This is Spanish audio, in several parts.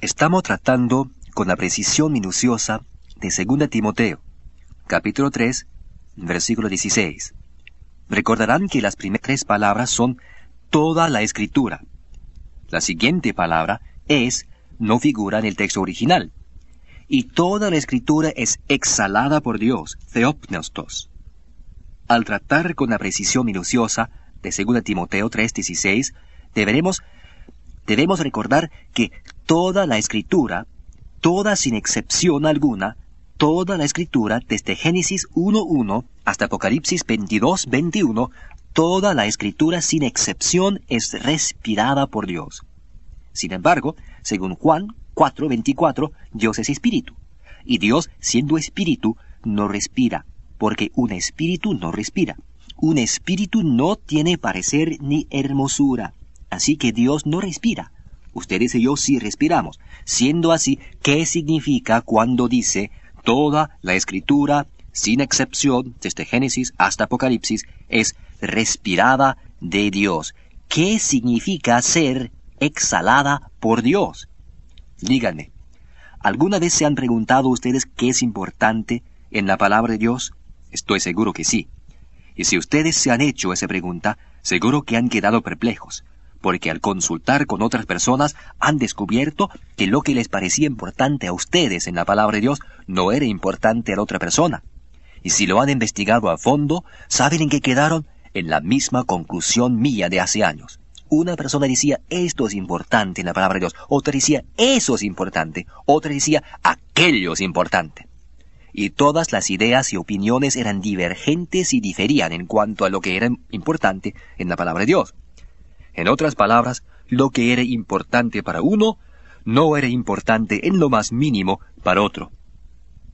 Estamos tratando con la precisión minuciosa de 2 Timoteo, capítulo 3, versículo 16. Recordarán que las primeras 3 palabras son toda la Escritura. La siguiente palabra es no figura en el texto original. Y toda la Escritura es exhalada por Dios, theopneustos. Al tratar con la precisión minuciosa de 2 Timoteo 3:16, debemos recordar que toda la Escritura, toda sin excepción alguna, toda la Escritura, desde Génesis 1:1 hasta Apocalipsis 22:21, toda la Escritura sin excepción es respirada por Dios. Sin embargo, según Juan 4:24, Dios es espíritu. Y Dios, siendo espíritu, no respira, porque un espíritu no respira. Un espíritu no tiene parecer ni hermosura. Así que Dios no respira. Ustedes y yo sí respiramos. Siendo así, ¿qué significa cuando dice toda la Escritura, sin excepción, desde Génesis hasta Apocalipsis, es respirada de Dios? ¿Qué significa ser exhalada por Dios? Díganme, ¿alguna vez se han preguntado ustedes qué es importante en la palabra de Dios? Estoy seguro que sí. Y si ustedes se han hecho esa pregunta, seguro que han quedado perplejos, porque al consultar con otras personas han descubierto que lo que les parecía importante a ustedes en la palabra de Dios no era importante a la otra persona. Y si lo han investigado a fondo, ¿saben en qué quedaron? En la misma conclusión mía de hace años. Una persona decía, esto es importante en la palabra de Dios. Otra decía, eso es importante. Otra decía, aquello es importante. Y todas las ideas y opiniones eran divergentes y diferían en cuanto a lo que era importante en la palabra de Dios. En otras palabras, lo que era importante para uno, no era importante en lo más mínimo para otro.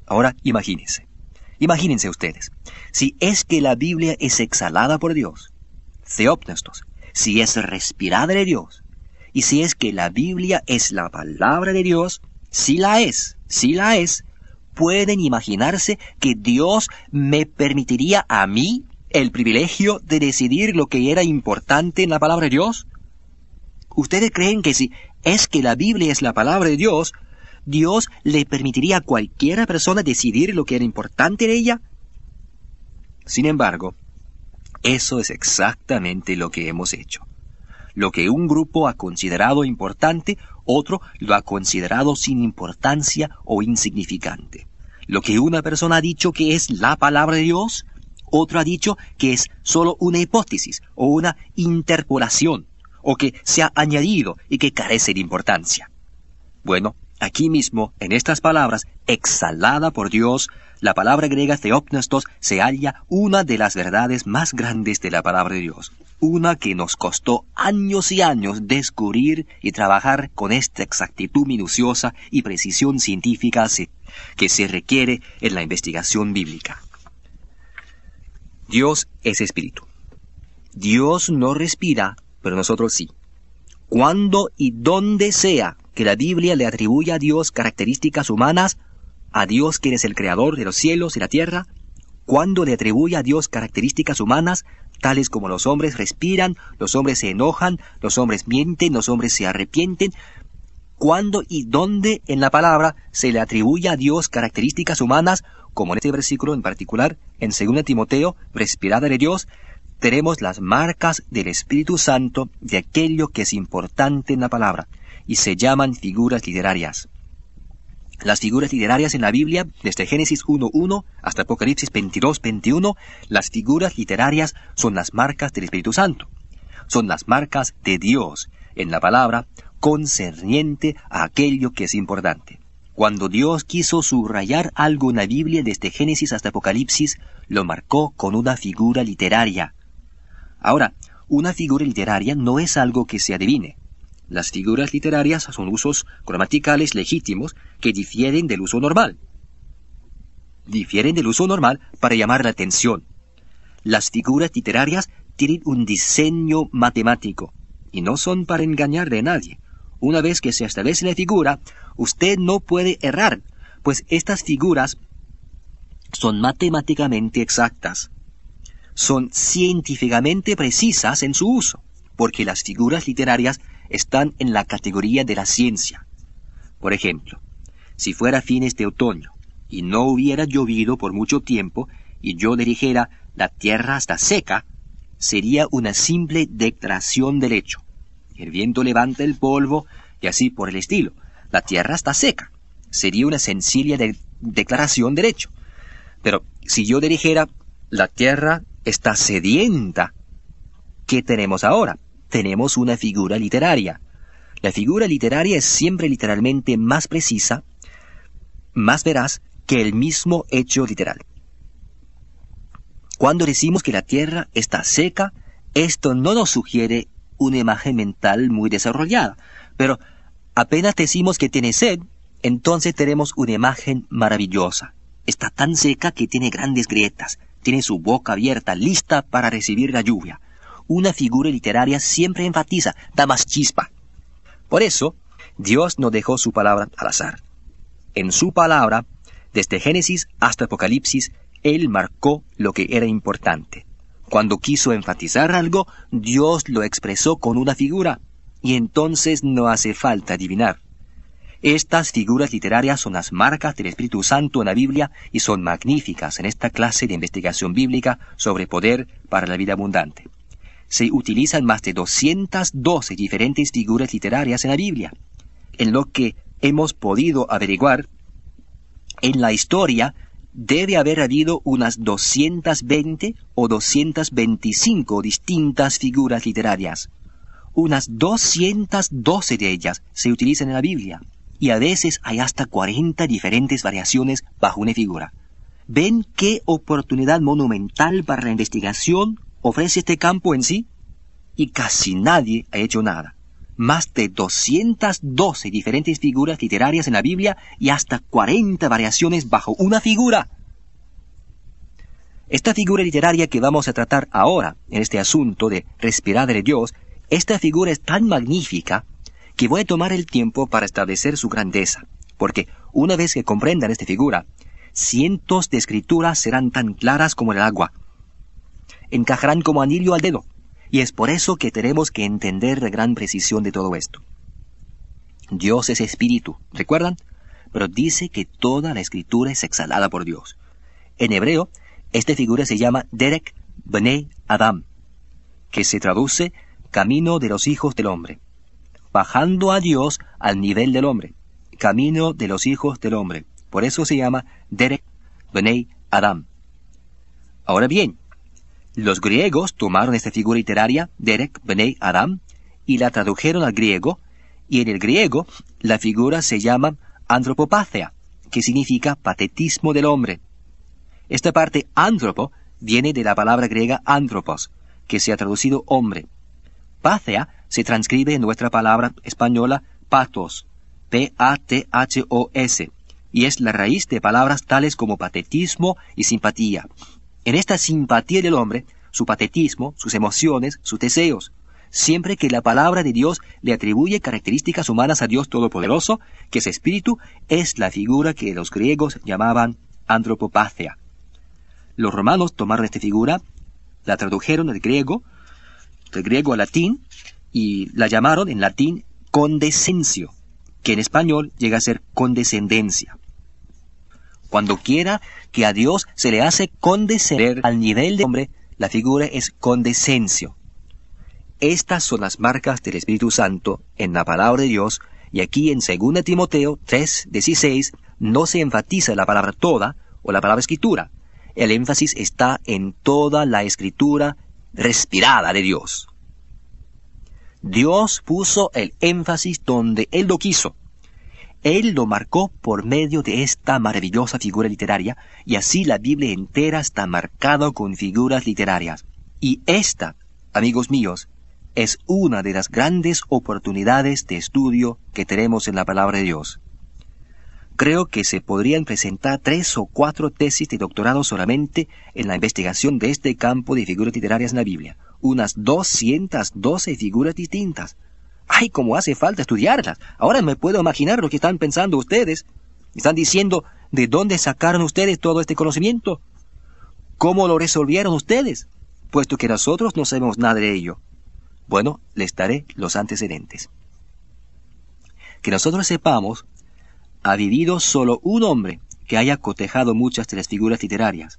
Ahora, imagínense ustedes, si es que la Biblia es exhalada por Dios, theopneustos, si es respirada de Dios, y si es que la Biblia es la palabra de Dios, si la es, ¿pueden imaginarse que Dios me permitiría a mí el privilegio de decidir lo que era importante en la palabra de Dios? ¿Ustedes creen que si es que la Biblia es la palabra de Dios, Dios le permitiría a cualquier persona decidir lo que era importante en ella? Sin embargo, eso es exactamente lo que hemos hecho. Lo que un grupo ha considerado importante, otro lo ha considerado sin importancia o insignificante. Lo que una persona ha dicho que es la palabra de Dios, otro ha dicho que es solo una hipótesis o una interpolación, o que se ha añadido y que carece de importancia. Bueno, aquí mismo, en estas palabras, exhalada por Dios, la palabra griega theopneustos se halla una de las verdades más grandes de la palabra de Dios. Una que nos costó años y años descubrir y trabajar con esta exactitud minuciosa y precisión científica que se requiere en la investigación bíblica. Dios es espíritu. Dios no respira, pero nosotros sí. Cuando y donde sea que la Biblia le atribuya a Dios características humanas, a Dios quien es el creador de los cielos y la tierra, cuando le atribuye a Dios características humanas, tales como los hombres respiran, los hombres se enojan, los hombres mienten, los hombres se arrepienten, cuando y dónde en la palabra se le atribuye a Dios características humanas, como en este versículo en particular, en 2 Timoteo, respirada de Dios, tenemos las marcas del Espíritu Santo de aquello que es importante en la palabra, y se llaman figuras literarias. Las figuras literarias en la Biblia, desde Génesis 1:1 hasta Apocalipsis 22:21, las figuras literarias son las marcas del Espíritu Santo. Son las marcas de Dios en la palabra concerniente a aquello que es importante. Cuando Dios quiso subrayar algo en la Biblia desde Génesis hasta Apocalipsis, lo marcó con una figura literaria. Ahora, una figura literaria no es algo que se adivine. Las figuras literarias son usos gramaticales legítimos que difieren del uso normal. Difieren del uso normal para llamar la atención. Las figuras literarias tienen un diseño matemático y no son para engañarle a nadie. Una vez que se establece la figura, usted no puede errar, pues estas figuras son matemáticamente exactas. Son científicamente precisas en su uso, porque las figuras literarias están en la categoría de la ciencia. Por ejemplo, si fuera fines de otoño y no hubiera llovido por mucho tiempo y yo le dijera la tierra está seca, sería una simple declaración del hecho. El viento levanta el polvo y así por el estilo. La tierra está seca. Sería una sencilla declaración del hecho. Pero si yo le dijera la tierra está sedienta, ¿qué tenemos ahora? Tenemos una figura literaria. La figura literaria es siempre literalmente más precisa, más veraz que el mismo hecho literal. Cuando decimos que la tierra está seca, esto no nos sugiere una imagen mental muy desarrollada, pero apenas decimos que tiene sed, entonces tenemos una imagen maravillosa. Está tan seca que tiene grandes grietas, tiene su boca abierta, lista para recibir la lluvia. Una figura literaria siempre enfatiza, da más chispa. Por eso, Dios no dejó su palabra al azar. En su palabra, desde Génesis hasta Apocalipsis, Él marcó lo que era importante. Cuando quiso enfatizar algo, Dios lo expresó con una figura, y entonces no hace falta adivinar. Estas figuras literarias son las marcas del Espíritu Santo en la Biblia y son magníficas en esta clase de investigación bíblica sobre poder para la vida abundante. Se utilizan más de 212 diferentes figuras literarias en la Biblia. En lo que hemos podido averiguar, en la historia debe haber habido unas 220 o 225 distintas figuras literarias. Unas 212 de ellas se utilizan en la Biblia, y a veces hay hasta 40 diferentes variaciones bajo una figura. ¿Ven qué oportunidad monumental para la investigación ofrece este campo en sí? Y casi nadie ha hecho nada. Más de 212 diferentes figuras literarias en la Biblia y hasta 40 variaciones bajo una figura. Esta figura literaria que vamos a tratar ahora, en este asunto de respirar de Dios, esta figura es tan magnífica que voy a tomar el tiempo para establecer su grandeza, porque una vez que comprendan esta figura, cientos de escrituras serán tan claras como el agua. Encajarán como anillo al dedo, y es por eso que tenemos que entender la gran precisión de todo esto. Dios es espíritu, ¿recuerdan? Pero dice que toda la escritura es exhalada por Dios. En hebreo, esta figura se llama Derek Bnei Adam, que se traduce camino de los hijos del hombre. Bajando a Dios al nivel del hombre. Camino de los hijos del hombre. Por eso se llama Derek Bnei Adam. Ahora bien, los griegos tomaron esta figura literaria, Derek Bnei Adam, y la tradujeron al griego, y en el griego la figura se llama antropopathia, que significa patetismo del hombre. Esta parte antropo viene de la palabra griega anthropos, que se ha traducido hombre. Pathea se transcribe en nuestra palabra española pathos, P-A-T-H-O-S, y es la raíz de palabras tales como patetismo y simpatía. En esta simpatía del hombre, su patetismo, sus emociones, sus deseos, siempre que la palabra de Dios le atribuye características humanas a Dios Todopoderoso, que es espíritu, es la figura que los griegos llamaban antropopathia. Los romanos tomaron esta figura, la tradujeron del griego al latín, y la llamaron en latín condescensio, que en español llega a ser condescendencia. Cuando quiera que a Dios se le hace condescender al nivel del hombre, la figura es condescencio. Estas son las marcas del Espíritu Santo en la palabra de Dios, y aquí en 2 Timoteo 3:16 no se enfatiza la palabra toda o la palabra escritura. El énfasis está en toda la escritura respirada de Dios. Dios puso el énfasis donde Él lo quiso. Él lo marcó por medio de esta maravillosa figura literaria, y así la Biblia entera está marcada con figuras literarias. Y esta, amigos míos, es una de las grandes oportunidades de estudio que tenemos en la palabra de Dios. Creo que se podrían presentar 3 o 4 tesis de doctorado solamente en la investigación de este campo de figuras literarias en la Biblia. Unas 212 figuras distintas. ¡Ay, cómo hace falta estudiarlas! Ahora me puedo imaginar lo que están pensando ustedes. Están diciendo, ¿de dónde sacaron ustedes todo este conocimiento? ¿Cómo lo resolvieron ustedes? Puesto que nosotros no sabemos nada de ello. Bueno, les daré los antecedentes. Que nosotros sepamos ha vivido solo un hombre que haya cotejado muchas de las figuras literarias,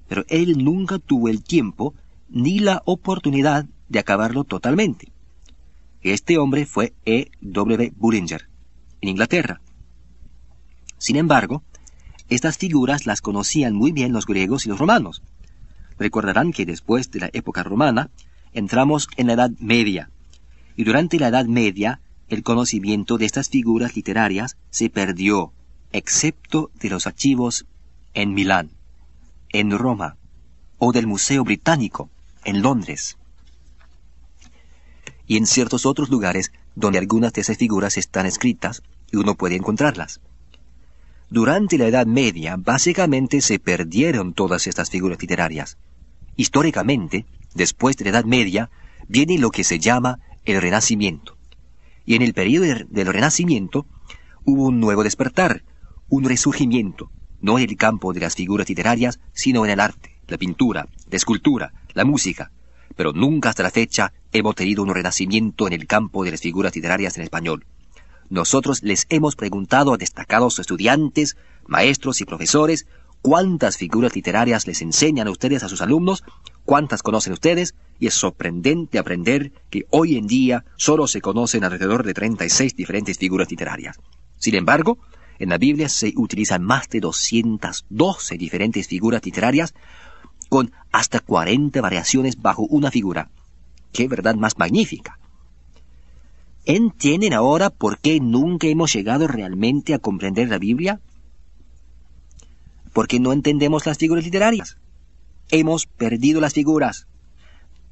pero él nunca tuvo el tiempo ni la oportunidad de acabarlo totalmente. Este hombre fue E. W. Bullinger, en Inglaterra. Sin embargo, estas figuras las conocían muy bien los griegos y los romanos. Recordarán que después de la época romana, entramos en la Edad Media, y durante la Edad Media, el conocimiento de estas figuras literarias se perdió, excepto de los archivos en Milán, en Roma, o del Museo Británico, en Londres, y en ciertos otros lugares donde algunas de esas figuras están escritas y uno puede encontrarlas. Durante la Edad Media, básicamente se perdieron todas estas figuras literarias. Históricamente, después de la Edad Media, viene lo que se llama el Renacimiento. Y en el periodo del Renacimiento hubo un nuevo despertar, un resurgimiento, no en el campo de las figuras literarias, sino en el arte, la pintura, la escultura, la música. Pero nunca hasta la fecha hemos tenido un renacimiento en el campo de las figuras literarias en español. Nosotros les hemos preguntado a destacados estudiantes, maestros y profesores cuántas figuras literarias les enseñan a ustedes a sus alumnos, cuántas conocen ustedes, y es sorprendente aprender que hoy en día solo se conocen alrededor de 36 diferentes figuras literarias. Sin embargo, en la Biblia se utilizan más de 212 diferentes figuras literarias, con hasta 40 variaciones bajo una figura. ¡Qué verdad más magnífica! ¿Entienden ahora por qué nunca hemos llegado realmente a comprender la Biblia? Porque no entendemos las figuras literarias. Hemos perdido las figuras.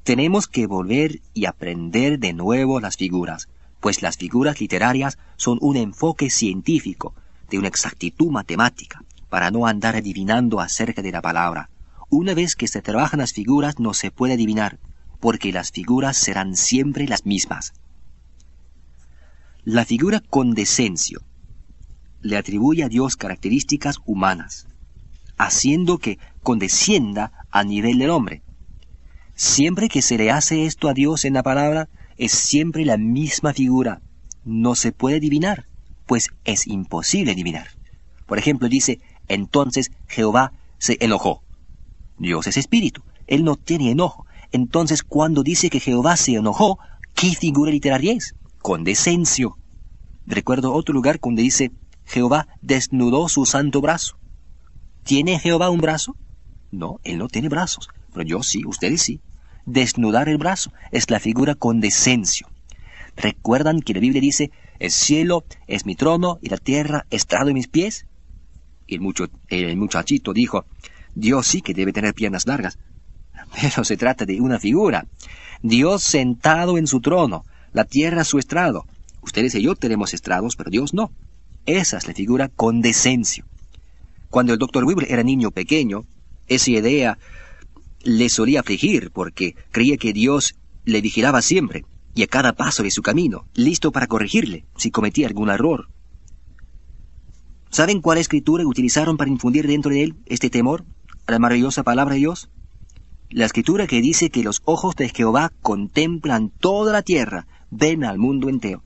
Tenemos que volver y aprender de nuevo las figuras, pues las figuras literarias son un enfoque científico, de una exactitud matemática, para no andar adivinando acerca de la palabra. Una vez que se trabajan las figuras no se puede adivinar, porque las figuras serán siempre las mismas. La figura condescencio le atribuye a Dios características humanas, haciendo que condescienda a nivel del hombre. Siempre que se le hace esto a Dios en la palabra, es siempre la misma figura. No se puede adivinar, pues es imposible adivinar. Por ejemplo, dice, entonces Jehová se enojó. Dios es espíritu, Él no tiene enojo. Entonces, cuando dice que Jehová se enojó, ¿qué figura literaria es? Condescencio. Recuerdo otro lugar donde dice, Jehová desnudó su santo brazo. ¿Tiene Jehová un brazo? No, Él no tiene brazos, pero yo sí, ustedes sí. Desnudar el brazo es la figura condescencio. ¿Recuerdan que la Biblia dice, el cielo es mi trono y la tierra estrado de mis pies? Y el muchachito dijo, Dios sí que debe tener piernas largas. Pero se trata de una figura. Dios sentado en su trono, la tierra su estrado. Ustedes y yo tenemos estrados, pero Dios no. Esa es la figura condescencio. Cuando el Dr. Weber era niño pequeño, esa idea le solía afligir porque creía que Dios le vigilaba siempre y a cada paso de su camino, listo para corregirle si cometía algún error. ¿Saben cuál escritura utilizaron para infundir dentro de él este temor a la maravillosa palabra de Dios? La escritura que dice que los ojos de Jehová contemplan toda la tierra, ven al mundo entero.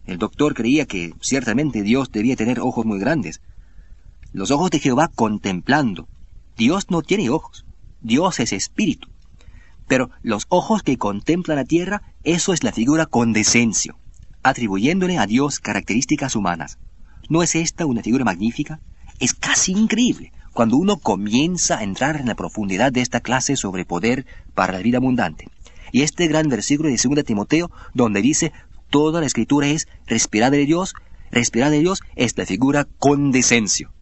El doctor creía que ciertamente Dios debía tener ojos muy grandes. Los ojos de Jehová contemplando. Dios no tiene ojos. Dios es espíritu. Pero los ojos que contemplan la tierra, eso es la figura condescencio, atribuyéndole a Dios características humanas. ¿No es esta una figura magnífica? Es casi increíble cuando uno comienza a entrar en la profundidad de esta clase sobre poder para la vida abundante. Y este gran versículo de 2 Timoteo, donde dice, toda la escritura es respirada de Dios es la figura condescencio.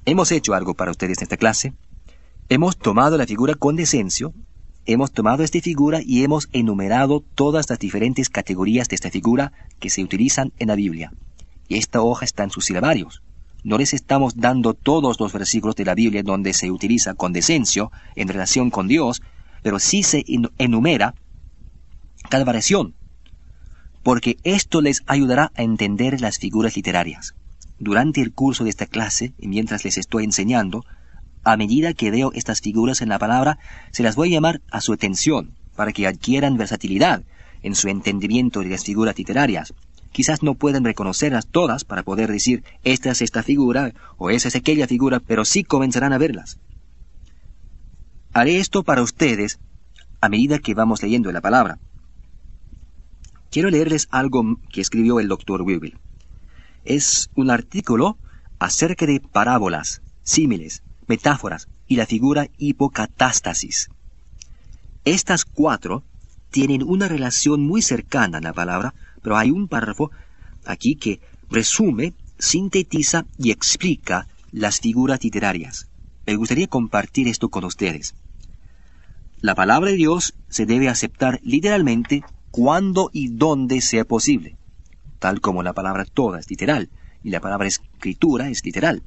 Hemos hecho algo para ustedes en esta clase. Hemos tomado la figura condescencio, hemos tomado esta figura y hemos enumerado todas las diferentes categorías de esta figura que se utilizan en la Biblia. Y esta hoja está en sus silabarios. No les estamos dando todos los versículos de la Biblia donde se utiliza condescencio en relación con Dios, pero sí se enumera cada variación, porque esto les ayudará a entender las figuras literarias. Durante el curso de esta clase, y mientras les estoy enseñando, a medida que veo estas figuras en la palabra, se las voy a llamar a su atención, para que adquieran versatilidad en su entendimiento de las figuras literarias. quizás no pueden reconocerlas todas para poder decir, esta es esta figura o esa es aquella figura, pero sí comenzarán a verlas. Haré esto para ustedes a medida que vamos leyendo la palabra. Quiero leerles algo que escribió el Dr. Weevil. Es un artículo acerca de parábolas, símiles, metáforas y la figura hipocatástasis. Estas 4 tienen una relación muy cercana en la palabra, pero hay un párrafo aquí que resume, sintetiza y explica las figuras literarias. Me gustaría compartir esto con ustedes. La palabra de Dios se debe aceptar literalmente cuando y donde sea posible, tal como la palabra toda es literal y la palabra escritura es literal.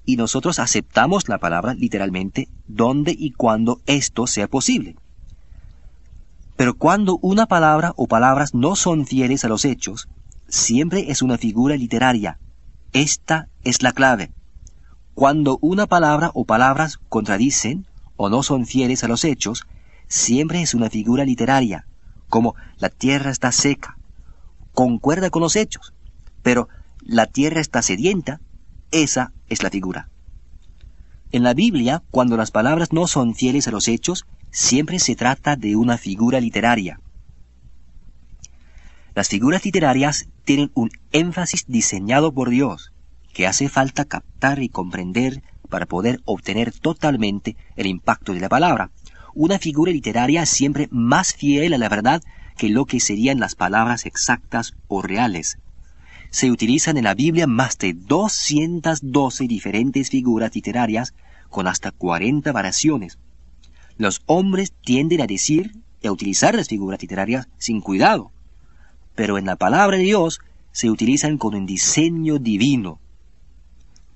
Y nosotros aceptamos la palabra literalmente donde y cuando esto sea posible. Pero cuando una palabra o palabras no son fieles a los hechos, siempre es una figura literaria. Esta es la clave. Cuando una palabra o palabras contradicen o no son fieles a los hechos, siempre es una figura literaria, como la tierra está seca. Concuerda con los hechos, pero la tierra está sedienta, esa es la figura. En la Biblia, cuando las palabras no son fieles a los hechos, siempre se trata de una figura literaria. Las figuras literarias tienen un énfasis diseñado por Dios, que hace falta captar y comprender para poder obtener totalmente el impacto de la palabra. Una figura literaria es siempre más fiel a la verdad que lo que serían las palabras exactas o reales. Se utilizan en la Biblia más de 212 diferentes figuras literarias con hasta 40 variaciones. Los hombres tienden a decir y a utilizar las figuras literarias sin cuidado, pero en la palabra de Dios se utilizan con un diseño divino.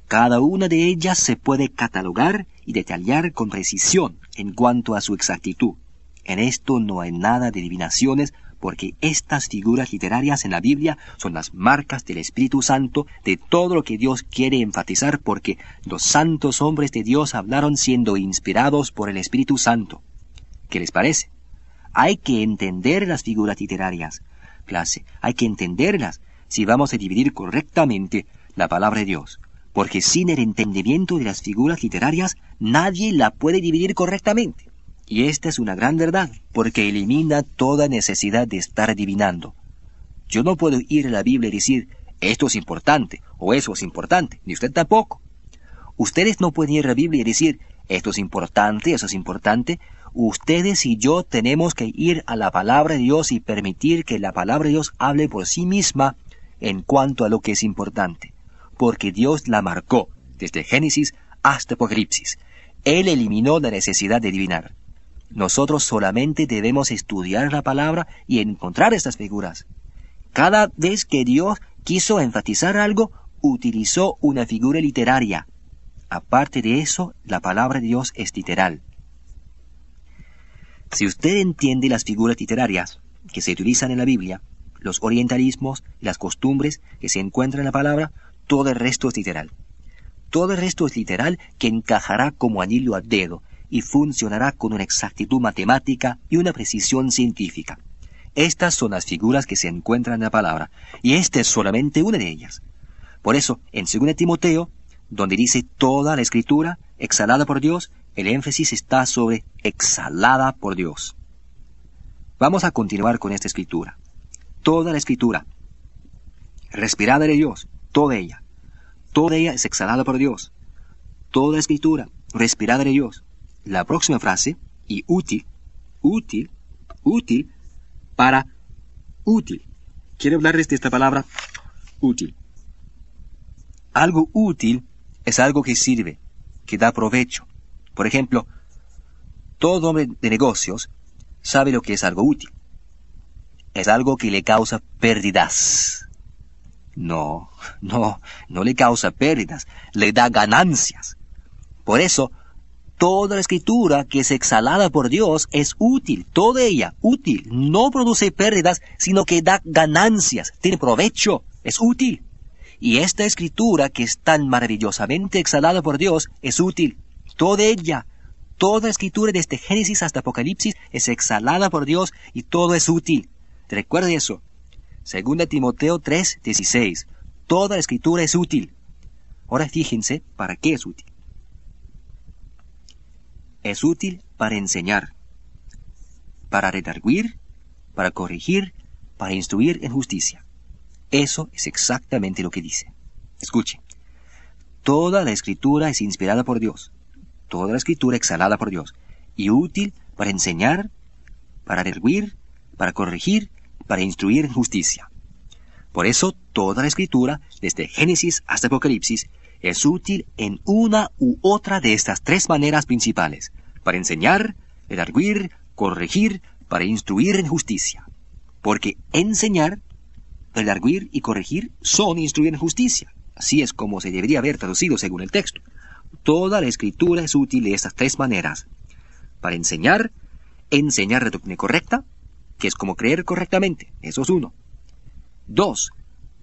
Cada una de ellas se puede catalogar y detallar con precisión en cuanto a su exactitud. En esto no hay nada de adivinaciones, porque estas figuras literarias en la Biblia son las marcas del Espíritu Santo de todo lo que Dios quiere enfatizar, porque los santos hombres de Dios hablaron siendo inspirados por el Espíritu Santo. ¿Qué les parece? Hay que entender las figuras literarias. Clase, hay que entenderlas si vamos a dividir correctamente la palabra de Dios, porque sin el entendimiento de las figuras literarias nadie la puede dividir correctamente. Y esta es una gran verdad, porque elimina toda necesidad de estar adivinando. Yo no puedo ir a la Biblia y decir, esto es importante, o eso es importante, ni usted tampoco. Ustedes no pueden ir a la Biblia y decir, esto es importante, eso es importante. Ustedes y yo tenemos que ir a la palabra de Dios y permitir que la palabra de Dios hable por sí misma en cuanto a lo que es importante, porque Dios la marcó, desde Génesis hasta Apocalipsis. Él eliminó la necesidad de adivinar. Nosotros solamente debemos estudiar la palabra y encontrar estas figuras. Cada vez que Dios quiso enfatizar algo, utilizó una figura literaria. Aparte de eso, la palabra de Dios es literal. Si usted entiende las figuras literarias que se utilizan en la Biblia, los orientalismos, las costumbres que se encuentran en la palabra, todo el resto es literal. Todo el resto es literal, que encajará como anillo al dedo y funcionará con una exactitud matemática y una precisión científica. Estas son las figuras que se encuentran en la palabra, y esta es solamente una de ellas. Por eso, en 2 Timoteo, donde dice toda la Escritura exhalada por Dios, el énfasis está sobre exhalada por Dios. Vamos a continuar con esta Escritura. Toda la Escritura, respirada de Dios, toda ella es exhalada por Dios. Toda Escritura, respirada de Dios. La próxima frase, y útil, para útil. Quiero hablarles de esta palabra, útil. Algo útil es algo que sirve, que da provecho. Por ejemplo, todo hombre de negocios sabe lo que es algo útil. Es algo que le causa pérdidas. No le causa pérdidas, le da ganancias. Por eso, toda la Escritura que es exhalada por Dios es útil, toda ella útil, no produce pérdidas, sino que da ganancias, tiene provecho, es útil. Y esta Escritura que es tan maravillosamente exhalada por Dios es útil, toda ella, toda Escritura desde Génesis hasta Apocalipsis es exhalada por Dios y todo es útil. Recuerde eso. 2 Timoteo 3:16. Toda la escritura es útil. Ahora fíjense para qué es útil. Es útil para enseñar, para redarguir, para corregir, para instruir en justicia. Eso es exactamente lo que dice. Escuchen. Toda la escritura es inspirada por Dios. Toda la escritura exhalada por Dios. Y útil para enseñar, para redarguir, para corregir, para instruir en justicia. Por eso, toda la escritura, desde Génesis hasta Apocalipsis, es útil en una u otra de estas tres maneras principales: para enseñar, redarguir, corregir, para instruir en justicia. Porque enseñar, redarguir y corregir son instruir en justicia. Así es como se debería haber traducido según el texto. Toda la escritura es útil de estas tres maneras: para enseñar la doctrina correcta, que es como creer correctamente, eso es 1. 2,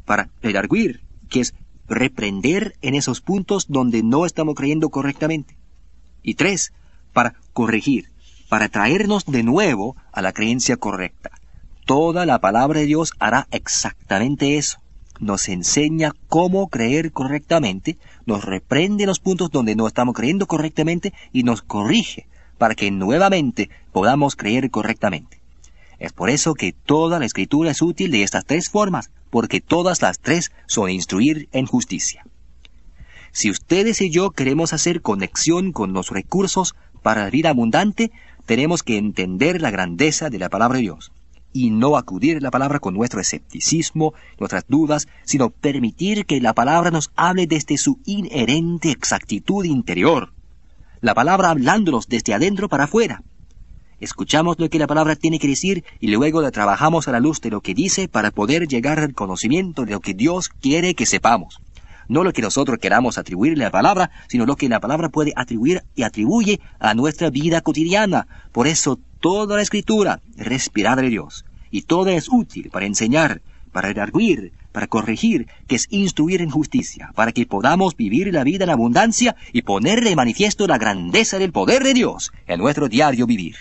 para redarguir, que es reprender en esos puntos donde no estamos creyendo correctamente. Y 3, para corregir, para traernos de nuevo a la creencia correcta. Toda la palabra de Dios hará exactamente eso. Nos enseña cómo creer correctamente, nos reprende en los puntos donde no estamos creyendo correctamente y nos corrige para que nuevamente podamos creer correctamente. Es por eso que toda la escritura es útil de estas tres formas, porque todas las tres son instruir en justicia. Si ustedes y yo queremos hacer conexión con los recursos para la vida abundante, tenemos que entender la grandeza de la palabra de Dios, y no acudir a la palabra con nuestro escepticismo, nuestras dudas, sino permitir que la palabra nos hable desde su inherente exactitud interior. La palabra hablándonos desde adentro para afuera. Escuchamos lo que la palabra tiene que decir y luego la trabajamos a la luz de lo que dice para poder llegar al conocimiento de lo que Dios quiere que sepamos. No lo que nosotros queramos atribuirle a la palabra, sino lo que la palabra puede atribuir y atribuye a nuestra vida cotidiana. Por eso toda la escritura es respirada de Dios, y toda es útil para enseñar, para redarguir, para corregir, que es instruir en justicia, para que podamos vivir la vida en abundancia y poner de manifiesto la grandeza del poder de Dios en nuestro diario vivir.